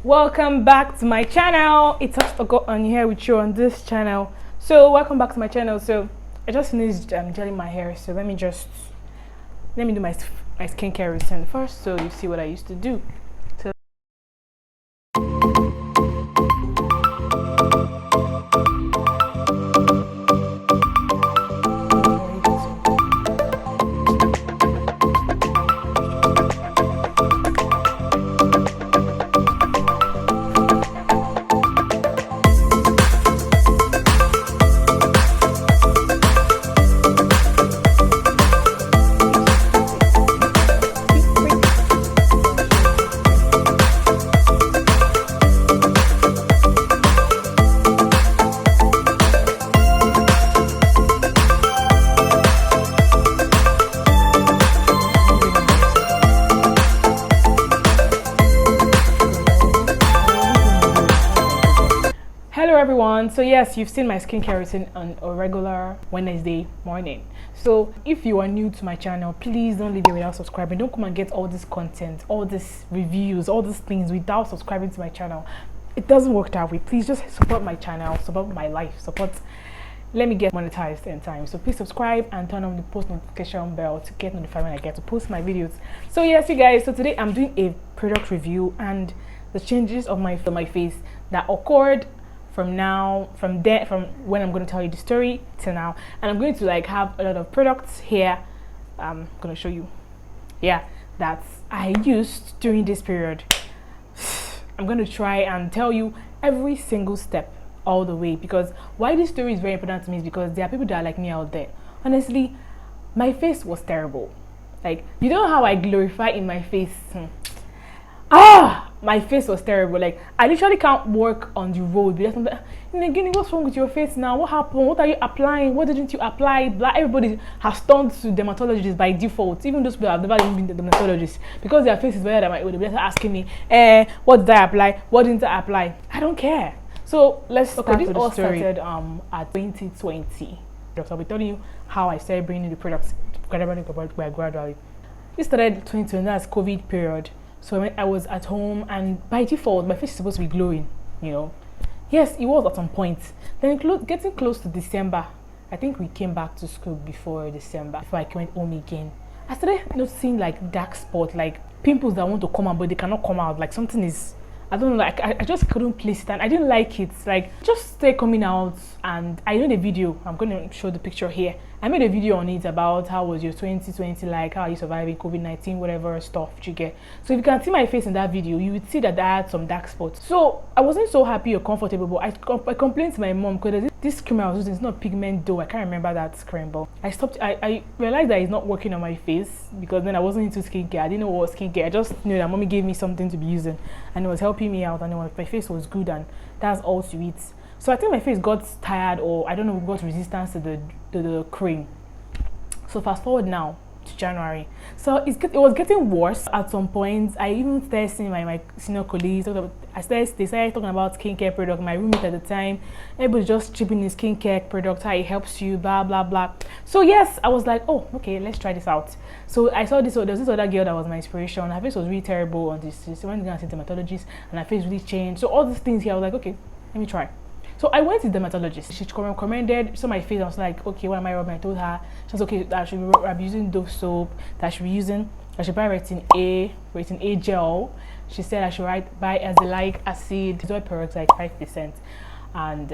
Welcome back to my channel. It's Ogo on here with you on this channel. So welcome back to my channel. So I just finished gelling my hair, so let me do my skincare routine first so you see what I used to do. Hello everyone. So yes, you've seen my skincare routine on a regular Wednesday morning. So if you are new to my channel, please don't leave here without subscribing. Don't come and get all this content, all these reviews, all these things without subscribing to my channel. It doesn't work that way. Please just support my channel, support my life, let me get monetized in time. So please subscribe and turn on the post notification bell to get notified when I get to post my videos. So yes, you guys, so today I'm doing a product review and the changes of my face that occurred from when I'm going to tell you the story till now. And I'm going to have a lot of products here. I'm going to show you that I used during this period. I'm going to try and tell you every single step all the way, because why this story is very important to me is because there are people that are like me out there. Honestly, my face was terrible. You know how I glorify in my face? My face was terrible. I literally can't walk on the road because I'm like, what's wrong with your face now? What happened? What are you applying? What didn't you apply? Blah. Everybody has turned to dermatologists by default, even those people have never even been to dermatologists, because their face is better than my own. They're asking me, what did I apply? What didn't I apply? I don't care. So let's start with the story. Started at 2020. I'll be telling you how I started bringing the products gradually. This started 2020. That's COVID period. So I was at home, and by default, my face is supposed to be glowing, Yes, it was at some point. Then getting close to December, I think we came back to school before December, before I went home again. I started noticing dark spots, pimples that want to come out, but they cannot come out. Something is, I don't know, I just couldn't place it, and I didn't like it. Just stay coming out. And I made a video. I'm going to show the picture here. I made a video on it about how was your 2020 how are you surviving COVID-19, whatever stuff you get. So if you can see my face in that video, you would see that I had some dark spots. So I wasn't so happy or comfortable, but I complained to my mom because this cream I was using is not pigment though. I can't remember that cream, but I realized that it's not working on my face, because then I wasn't into skincare. I didn't know what was skincare. I just knew that mommy gave me something to be using, and it was helping me out, and my face was good, and that's all to it. So I think my face got tired, or I don't know, got resistance to the cream. So fast forward now to January. So it was getting worse at some point. I even started seeing my senior colleagues. They started talking about skincare product. My roommate at the time, everybody just chipping in skincare product, how it helps you, blah blah blah. So yes, I was like, oh okay, let's try this out. So I saw there was this other girl that was my inspiration. Her face was really terrible on this. She went to see dermatologist, and her face really changed. So all these things here, I was like, okay, let me try. So I went to the dermatologist. She recommended, saw my face. I was like, okay, what am I rubbing? I told her, she was okay, that I should be using Dove soap, that I should buy Retin A gel. She said I should buy azelaic acid, oil peroxide 5%. And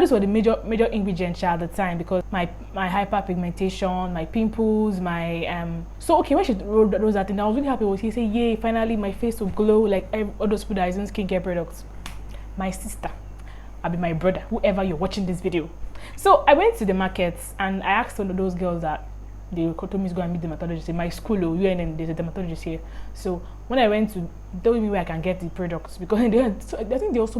these were the major ingredients at the time, because my hyperpigmentation, my pimples, my so okay, when she wrote that thing, I was really happy. She said, yay, finally my face will glow like all those people that are using skincare products. My sister, I'll be my brother, whoever you're watching this video. So I went to the markets and I asked one of those girls that they told me to go and meet dermatologist in my school. UNM, there's a dermatologist here. So when I went to, they told me where I can get the products, because I think they also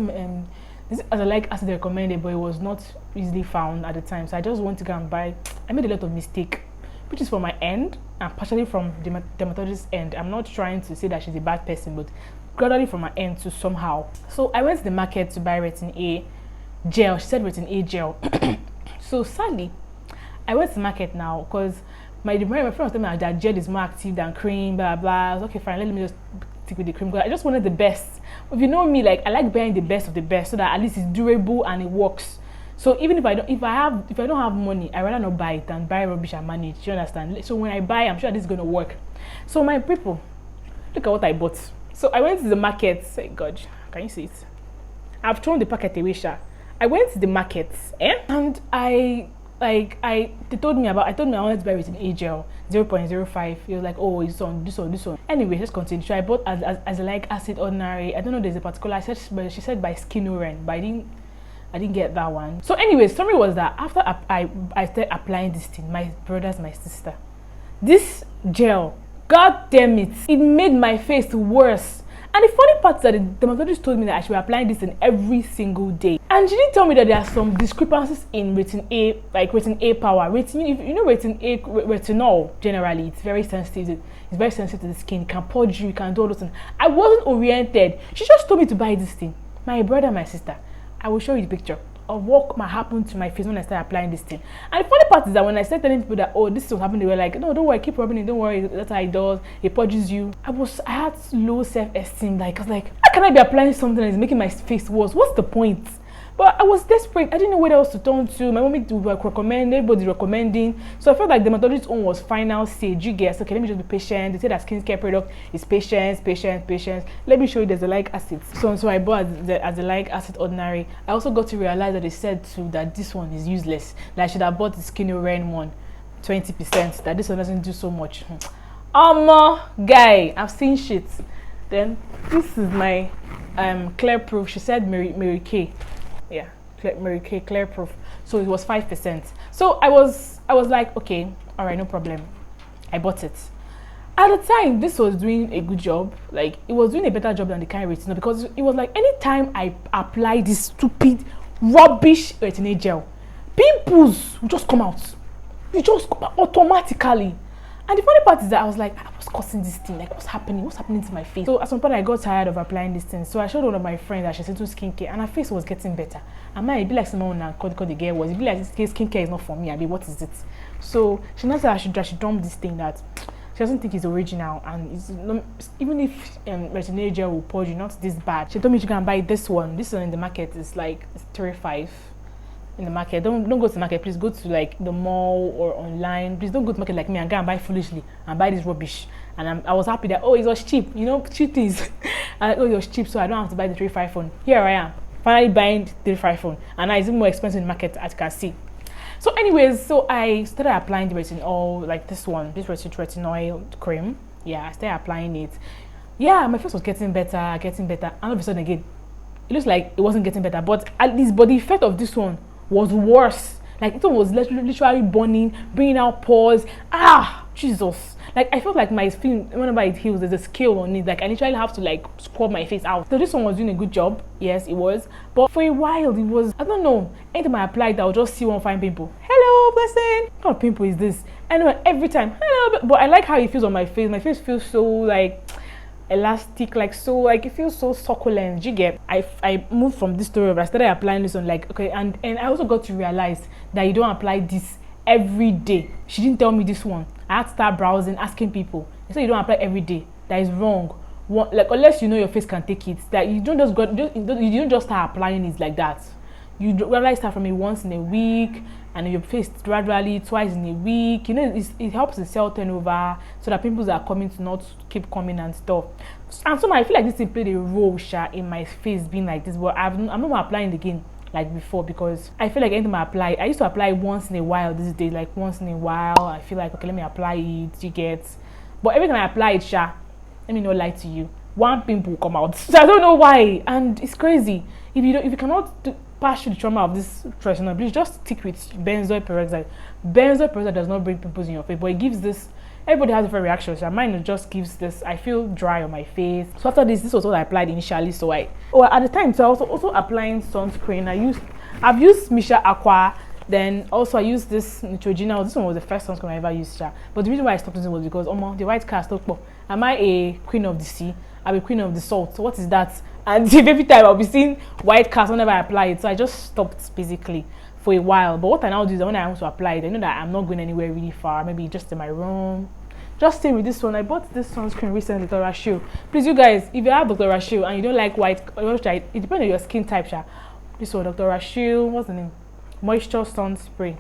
this azelaic acid recommended, but it was not easily found at the time. So I just want to go and buy. I made a lot of mistake, which is from my end and partially from the dermatologist's end. I'm not trying to say that she's a bad person, but gradually from my end to somehow. So I went to the market to buy Retin A gel. She said Retin A gel. So sadly, I went to the market now because my friend was telling me that gel is more active than cream, blah blah. I was okay, fine, let me just stick with the cream because I just wanted the best. If you know me, like I like buying the best of the best so that at least it's durable and it works. So even if I don't have money, I rather not buy it than buy rubbish and manage. You understand? So when I buy, I'm sure this is gonna work. So my people, look at what I bought. So I went to the market. Say God, can you see it? I've thrown the packet away, Sha. I went to the market, and they told me I wanted to buy with an A gel 0.05. It was like, oh, it's on this one. Anyway, let's continue. So I bought as like acid ordinary. I don't know, there's a particular she said by Skin Oren, but I didn't get that one. So anyway, story was that after I started applying this thing, my sister, this gel, god damn it made my face worse. And the funny part is that the dermatologist told me that I should be applying this in every single day. And she didn't tell me that there are some discrepancies in retin A, like retin A power. Retin A, retinol, generally, it's very sensitive. It's very sensitive to the skin. It can purge you, you can do all those things. I wasn't oriented. She just told me to buy this thing. My brother, my sister, I will show you the picture of what might happen to my face when I start applying this thing. And the funny part is that when I started telling people that, oh, this is what happened, they were like, no, don't worry, keep rubbing it, don't worry, that's how it does, it purges you. I had low self-esteem. Like, I was like, how can I be applying something that is making my face worse? What's the point? But I was desperate. I didn't know what else to turn to. My mommy would recommend, everybody's recommending. So I felt like the dermatologist's own was final stage. You guess, okay, let me just be patient. They say that skincare product is patience. Let me show you there's azelaic acid. So I bought the azelaic acid ordinary. I also got to realize that they said too that this one is useless. That I should have bought the Skin Oren one, 20%. That this one doesn't do so much. Guy, I've seen shit. Then this is my Clear Proof. She said Mary Kay. Yeah, Mary Kay Clear Proof. So it was 5%. So I was like, okay, all right, no problem. I bought it. At the time, this was doing a good job. Like, it was doing a better job than the kind of retinol, because it was like anytime I apply this stupid rubbish retinol gel, pimples would just come out. It just come out automatically. And the funny part is that I was like, I was causing this thing. Like, what's happening? What's happening to my face? So at some point, I got tired of applying this thing. So I showed one of my friends that she's into skincare, and her face was getting better. And mine, it'd be like someone now called the girl was. It'd be like, this skincare is not for me. I mean, what is it? So she now said I should dump this thing that she doesn't think it's original, and it's not, even if retinol gel will purge you, not this bad. She told me she can buy this one. This one in the market is like $35. In the market, don't go to the market, please. Go to like the mall or online. Please don't go to the market like me and go and buy foolishly and buy this rubbish. And I was happy that, oh, it was cheap, cheap things. And oh, it was cheap, so I don't have to buy the 35 phone. Here I am, finally buying the 35 phone, and now it's more expensive in the market, as you can see. So anyways, so I started applying the retinol, like this retinol cream. Yeah, I started applying it. Yeah, my face was getting better, and all of a sudden again, it looks like it wasn't getting better, but at least, the effect of this one was worse. Like, it was literally burning, bringing out pores. Jesus. Like, I felt like my skin, whenever it heals, there's a scale on it. Like, I literally have to like scrub my face out. So this one was doing a good job. Yes, it was. But for a while, it was, I don't know, anytime I applied, I would just see one fine pimple. Hello, blessing. What kind of pimple is this? Anyway, every time, hello. But I like how it feels on my face. My face feels so like elastic, like so, like it feels so succulent. You get? I moved from this story where I started applying this on, like, okay, and I also got to realize that you don't apply this every day. She didn't tell me this one. I had to start browsing, asking people. They say you don't apply every day. That is wrong. Like, unless you know your face can take it, that you don't just start applying it like that. You rather start from it once in a week, and your face gradually twice in a week. It helps the cell turnover, so that pimples are coming to not keep coming and stuff. And so I feel like this thing played a role in my face being like this, but I'm not applying it again like before, because I feel like anytime I apply, I used to apply once in a while these days. Like, once in a while, I feel like, okay, let me apply it. You get? But every time I apply it, let me not lie to you, one pimple will come out. So I don't know why, and it's crazy. If you cannot pass through the trauma of this retinol, please just stick with benzoyl peroxide. Benzoyl peroxide does not bring pimples in your face, but it gives this. Everybody has different reactions. Mine just gives this. I feel dry on my face. So after this was what I applied initially. So at the time, so I was also applying sunscreen. I've used Misha Aqua. Then also I used this Neutrogena. This one was the first sunscreen I ever used. But the reason why I stopped using was because the white cast. Am I a queen of the sea? I'm a queen of the salt. So what is that? And every time I'll be seeing white cast whenever I apply it. So I just stopped basically for a while. But what I now do is that when I want to apply it, I know that I'm not going anywhere really far. Maybe just in my room, just stay with this one. I bought this sunscreen recently, Dr. Rashel. Please, you guys, if you have Dr. Rashel and you don't like white, it depends on your skin type, sha. This one, Dr. Rashel, what's the name? Moisture Sun Spray.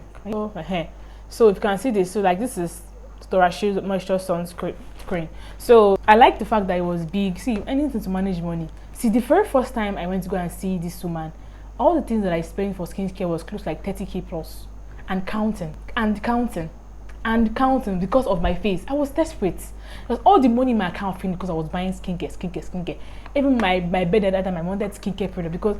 So if you can see this, so like this is Dr. Rashel's Moisture Sunscreen. So I like the fact that it was big. See, anything to manage money. See, the very first time I went to go and see this woman, all the things that I spent for skincare was close like 30k plus, and counting because of my face. I was desperate. Because all the money in my account finished because I was buying skincare. Even my bed at that time, I wanted skincare product because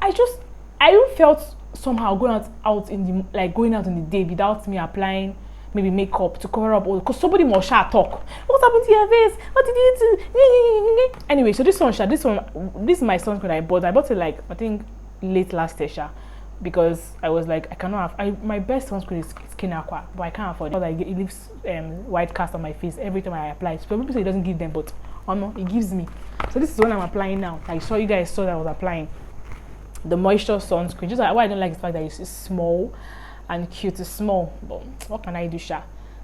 I even felt somehow going out in the day without me applying maybe makeup to cover up all, because somebody must talk. What happened to your face? What did you do? Anyway, so this is my sunscreen I bought it like I think late last year, because I was like, I cannot have my best sunscreen is Skin Aqua, but I can't afford it. Like, it leaves white cast on my face every time I apply. So people say it doesn't give them, but no, it gives me. So this is what I'm applying now. I saw you guys saw that I was applying the moisture sunscreen. Just like why I don't like the fact that it's small and cute. It's small, but what can I do, sha?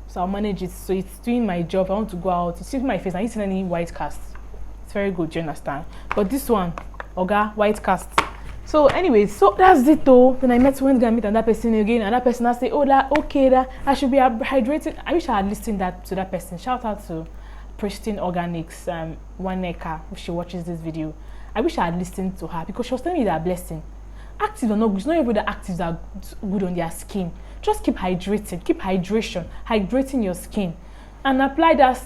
So I'll manage it. So it's doing my job. I want to go out. It's in my face. I don't see any white cast. It's very good, you understand? But this one, Oga, white cast. So anyway, so that's it though. Then I went to meet another person again, and that person I say, oh, that okay, that I should be hydrated. I wish I had listened that to that person. Shout out to Pristine Organics, One Neka, if she watches this video. I wish I had listened to her, because she was telling me that blessing. Actives are not good. It's not even the actives are good on their skin. Just keep hydrating, keep hydrating your skin, and apply that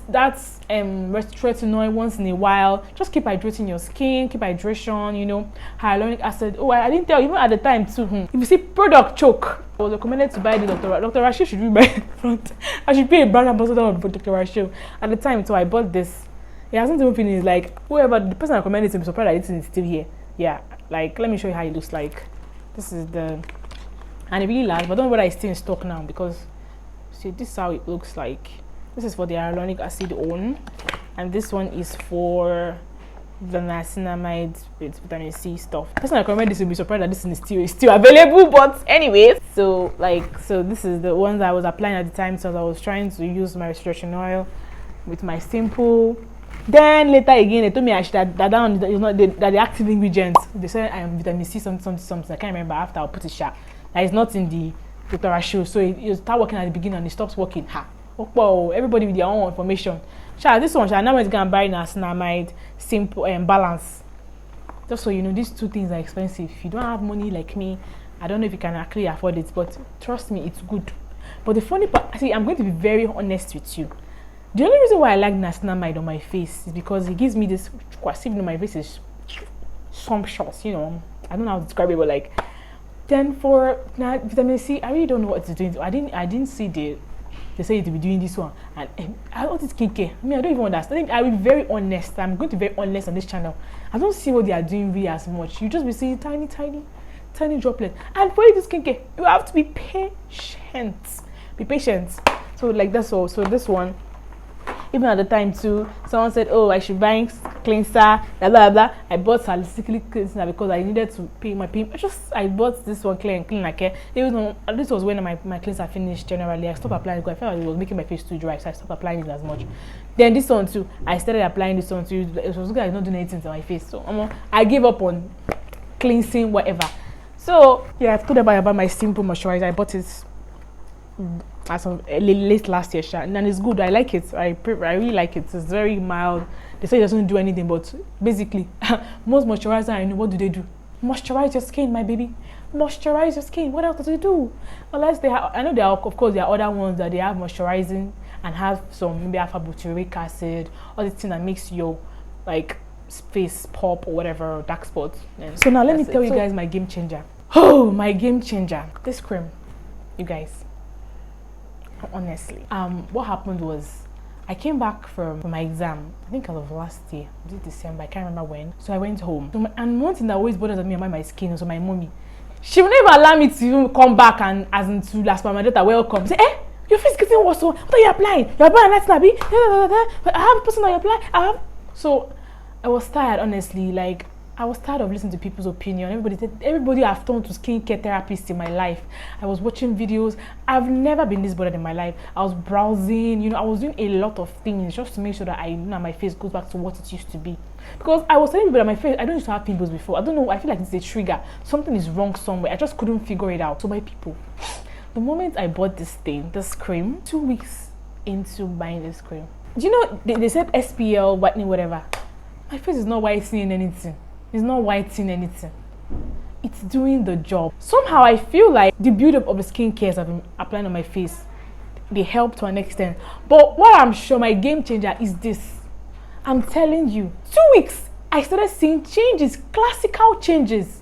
retinol once in a while. Just keep hydrating your skin, keep hydration, you know, hyaluronic acid. Oh, I didn't tell you, even at the time too. If you see product choke, I was recommended to buy the Dr. Rashel should be my front. I should be a brand ambassador of Dr. Rashel. At the time, so I bought this. It hasn't even finished. Like, whoever the person I recommended to be surprised that it's still here. Yeah, like, let me show you how it looks like. This is the, and it really lasts, but I don't know whether it's still in stock now, because see, this is how it looks like. This is for the hyaluronic acid one, and this one is for the niacinamide with vitamin C stuff. The person I recommend this will be surprised that this is still available. But anyways, so this is the ones I was applying at the time. So I was trying to use my restoration oil with my simple. Then later again, they told me I should that down is not that the active ingredients. They said I am vitamin C something. I can't remember. After I'll put it shot. That is not in the Dr. Rashel. So it start working at the beginning and it stops working. Oh, everybody with their own information. This one, now I'm going to buy niacinamide simple balance. Just so you know, these two things are expensive. If you don't have money like me, I don't know if you can actually afford it, but trust me, it's good. But the funny part, see, I'm going to be very honest with you. The only reason why I like niacinamide on my face is because it gives me this, even though my face is sumptuous, you know, I don't know how to describe it, but like, then for vitamin C, I really don't know what it's doing. I didn't see they say to be doing this one, and I want it skincare. I mean, I don't even understand. I will be very honest. I'm going to be very honest on this channel. I don't see what they are doing really as much. You just be seeing tiny droplets. And for you to skincare, you have to be patient. Be patient. So like that's all. So this one, even at the time too, someone said, oh, I should buy cleanser, blah blah blah. I bought holistically cleanser because I needed to pay my payment. I bought this one clean like it. This was when my cleanser finished. Generally, I stopped applying because I felt like it was making my face too dry, so I stopped applying it as much. Then this one too, I started applying this one too. It was like not doing anything to my face, so I gave up on cleansing whatever. So yeah, I've told about my simple moisturizer. I bought it as of late last year, and it's good. I like it. I really like it. It's very mild. They say it doesn't do anything, but basically, most moisturizer I know, what do they do? Moisturize your skin, my baby. Moisturize your skin. What else do they do? Unless they have, I know there are, of course, there are other ones that they have moisturizing and have some maybe alpha-butyric acid, all the thing that makes your like face pop or whatever, dark spots. And so now let me tell you guys my game changer. Oh, my game changer. This cream, you guys. Honestly, what happened was I came back from my exam. I think it was last year, was it December? I can't remember when. So I went home. And one thing that always bothers me about my skin was my mommy. She will never allow me to even come back and as in to last my daughter welcome. Say, your face getting worse. What are you applying? You're applying that snappy. I have a person that you apply. So I was tired, honestly. Like I was tired of listening to people's opinion. Everybody I've turned to skincare therapists in my life. I was watching videos. I've never been this bothered in my life. I was browsing, you know, I was doing a lot of things just to make sure that my face goes back to what it used to be. Because I was telling people that my face, I don't used to have pimples before. I don't know, I feel like it's a trigger. Something is wrong somewhere. I just couldn't figure it out. So my people, the moment I bought this cream, 2 weeks into buying this cream, do you know, they said SPL, whitening, whatever. My face is not whitening anything. It's not whitening anything. It's doing the job. Somehow I feel like the build-up of the skincare I've been applying on my face, they help to an extent. But what I'm sure my game changer is this. I'm telling you, 2 weeks, I started seeing changes, classical changes.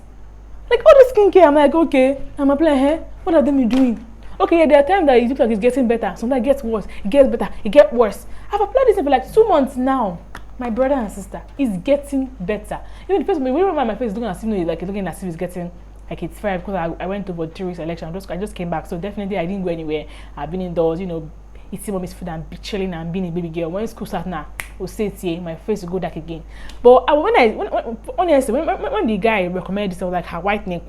Like all the skincare, I'm like, okay, I'm applying hair. What are they doing? Okay, yeah, there are times that it looks like it's getting better. Sometimes it gets worse. It gets better. It gets worse. I've applied this for like 2 months now. My brother and sister is getting better. Even the first my face is looking as if it's getting like it's fair, because I went to about 3 weeks election. I just came back, so definitely I didn't go anywhere. I've been indoors, you know, eating mommy's food and chilling and being a baby girl. When school starts now, we'll say it here, my face will go dark again. But honestly, when the guy recommended this, I was like, whitening,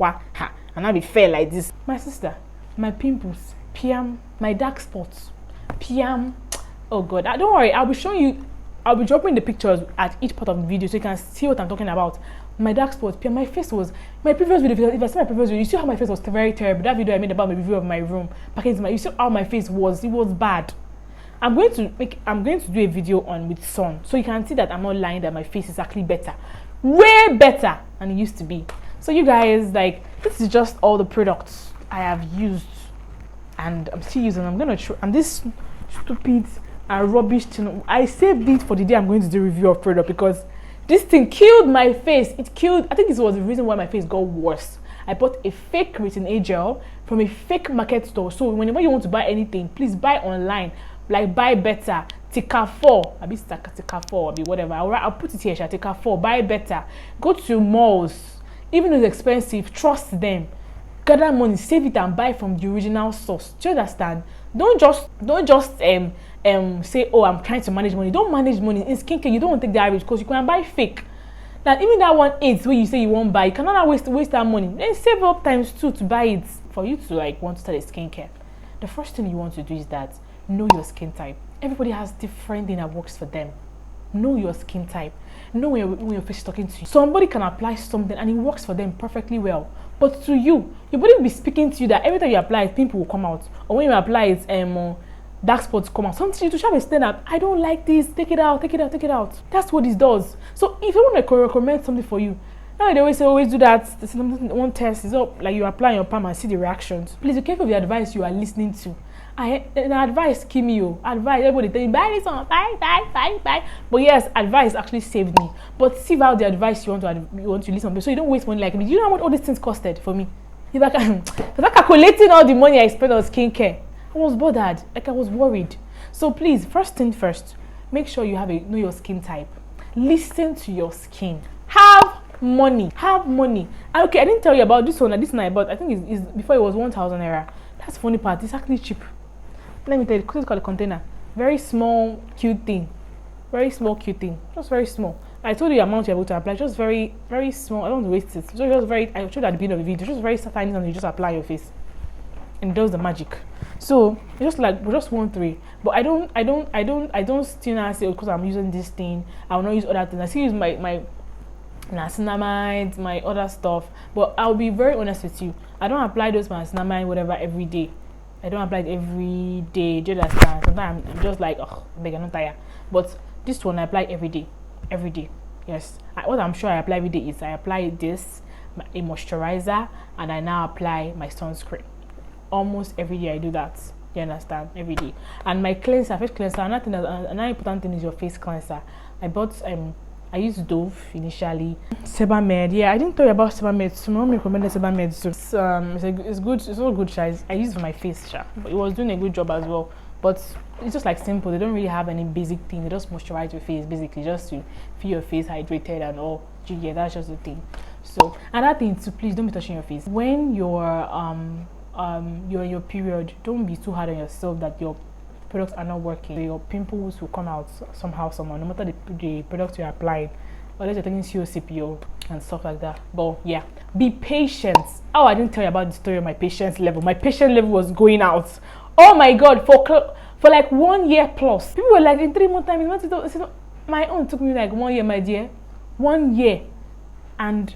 and I'll be fair like this. My sister, my pimples, PM, my dark spots, PM. Oh God, don't worry, I'll be showing you. I'll be dropping the pictures at each part of the video so you can see what I'm talking about. My dark spots, my face was, my previous video, if I see my previous video, you see how my face was very terrible. That video I made about my review of my room, you see how my face was, it was bad. I'm going to do a video on with sun, so you can see that I'm not lying, that my face is actually better. Way better than it used to be. So you guys, like, this is just all the products I have used and I'm still using. I'm this stupid and rubbish thing. I saved it for the day I'm going to do a review of product, because this thing killed my face. I think this was the reason why my face got worse. I bought a fake retin-A gel from a fake market store. So whenever you want to buy anything, please buy online. Like buy better, Tika 4, Tika 4, whatever. I'll put it here, Tika 4, buy better. Go to malls, even though it's expensive, trust them. Gather money, save it and buy from the original source. Do you understand? Don't just say, oh, I'm trying to manage money. Don't manage money. In skincare, you don't want to take the average, because you can buy fake. Now, even that 1/8 where you say you won't buy, you cannot waste that money. Then save up times 2 to buy it for you to want to start a skincare. The first thing you want to do is that know your skin type. Everybody has different thing that works for them. Know your skin type. Know when your face is talking to you. Somebody can apply something and it works for them perfectly well. But to you, your body will be speaking to you that every time you apply it, pimple will come out. Or when you apply it, dark spots come out. Something to have a stand up. I don't like this. Take it out. Take it out. Take it out. That's what this does. So if you want to recommend something for you, now they always say always do that. One test is up, like you apply your palm and see the reactions. Please be careful with the advice you are listening to. Advice kill me, advice. Everybody tell me buy this one, buy. But yes, advice actually saved me. But see how the advice you want to listen to, so you don't waste money like me. Do you know how much all these things costed for me? If I calculating all the money I spent on skincare, I was bothered. Like I was worried. So please, first thing first, make sure you know your skin type. Listen to your skin. Have money. Okay, I didn't tell you about this one. This one I bought. I think is before it was 1,000 naira. That's the funny part. It's actually cheap. Let me tell you, it's called a container. Very small, cute thing. Just very small. I told you the amount you're able to apply. Just very, very small. I don't want to waste it. Just very. I showed you at the beginning of the video. Just very tiny, and you just apply your face, and it does the magic. So it's just 1-3. But I don't still now say, because I'm using this thing, I will not use other things. I still use my niacinamide, my other stuff. But I'll be very honest with you. I don't apply those niacinamide whatever every day. I don't apply it every day. Do you understand? Sometimes I'm just like, oh, I'm not tired. But this one I apply every day. Yes. What I'm sure I apply every day is I apply this, a moisturizer, and I now apply my sunscreen. Almost every day I do that. You understand? Every day. And my cleanser, face cleanser. Another important thing is your face cleanser. I used Dove initially. Seba Med, yeah, I didn't tell you about Seba Med. So my mom recommended Seba Med. So it's good. It's all good. I use it for my face, but it was doing a good job as well. But it's just like simple. They don't really have any basic thing. They just moisturize your face basically, just to feel your face hydrated and all. Yeah, that's just the thing. So another thing too, please don't be touching your face when you're in your period. Don't be too hard on yourself that your products are not working. Your pimples will come out somehow, no matter the products you're applying. unless you're taking COCPO and stuff like that. But yeah, be patient. Oh, I didn't tell you about the story of my patience level. My patience level was going out. Oh my god, for like 1 year plus. People were like, in 3 months time, my own took me like 1 year, my dear. 1 year. And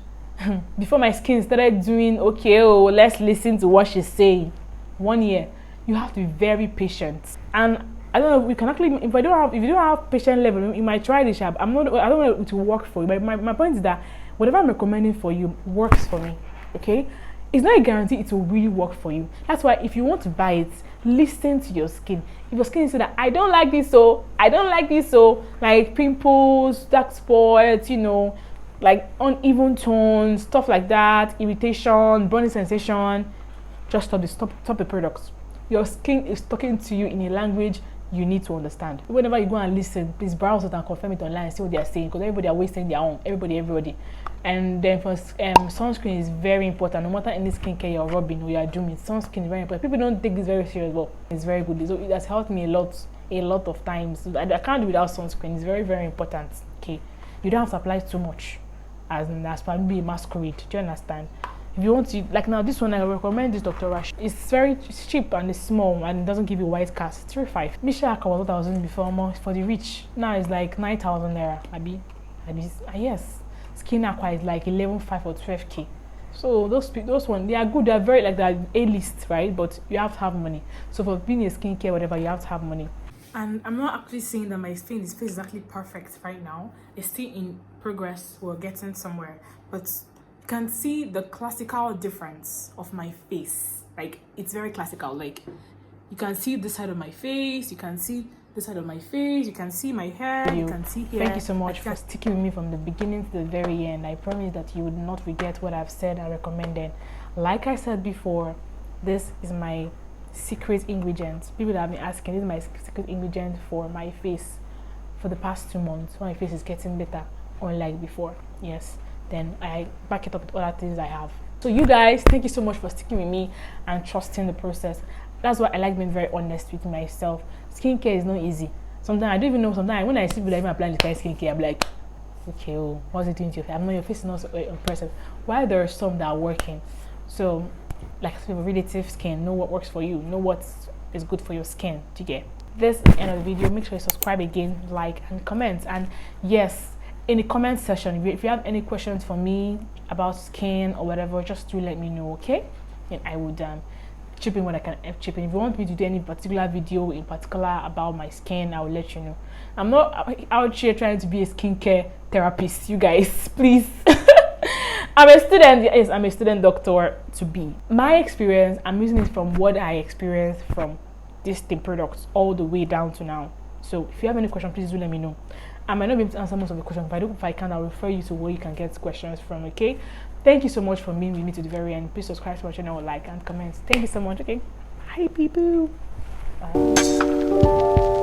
before my skin started doing, okay, oh, let's listen to what she's saying. 1 year. You have to be very patient. And I don't know, we can actually, if you don't have patient level, you might try this. I don't want it to work for you. But my point is that whatever I'm recommending for you works for me. Okay? It's not a guarantee it will really work for you. That's why if you want to buy it, listen to your skin. If your skin is that I don't like this, so like pimples, dark spots, like uneven tones, stuff like that, irritation, burning sensation, just stop the products. Your skin is talking to you in a language you need to understand. Whenever you go and listen, please browse it and confirm it online and see what they are saying, because everybody are wasting their own. Everybody. And then for sunscreen is very important. No matter any skincare you're rubbing or you're doing, sunscreen is very important. People don't take this very serious, but it's very good. So it has helped me a lot of times. I can't do without sunscreen. It's very, very important. Okay, you don't have to apply too much as probably a masquerade. Do you understand? If you want to, like now this one, I recommend this Dr. Rashel. It's cheap and it's small and it doesn't give you white cast. It's 3.5. Misha Aka was what I was using before, more for the rich. Now it's like 9,000 naira. Yes. Skin Aqua is like 11.5 or 12k. So those ones, they are good. They are very like they're A-list, right? But you have to have money. So for being a skincare, whatever, you have to have money. And I'm not actually saying that my face is actually perfect right now. It's still in progress. We're getting somewhere, but can see the classical difference of my face. Like it's very classical. Like you can see this side of my face, you can see this side of my face, you can see my hair, you can see here. Thank you so much for sticking with me from the beginning to the very end. I promise that you would not forget what I've said and recommended. Like I said before, this is my secret ingredient. People that have been asking, this is my secret ingredient for my face for the past 2 months. My face is getting better, unlike before. Yes. Then I back it up with other things I have. So you guys, thank you so much for sticking with me and trusting the process. That's why I like being very honest with myself. Skincare is not easy. Sometimes I don't even know. Sometimes when I see people even applying the kind of skincare, I'm like, okay, oh, what's it doing to your face? I know your face is not so impressive. While there are some that are working. So, like relative skin, know what works for you, know what is good for your skin. Do you get? This is the end of the video. Make sure you subscribe again, like, and comment. And yes, in the comment section, if you have any questions for me about skin or whatever, just do let me know, okay? And I would chip in what I can chip in. If you want me to do any particular video in particular about my skin, I will let you know. I'm not out here trying to be a skincare therapist, you guys, please. I'm a student. Yes, I'm a student doctor to be. My experience, I'm using it from what I experienced from these products all the way down to now. So if you have any question, please do let me know. I might not be able to answer most of the questions, but if I can, I'll refer you to where you can get questions from, okay? Thank you so much for being with me to the very end. Please subscribe to my channel, like, and comment. Thank you so much, okay? Bye, people. Bye.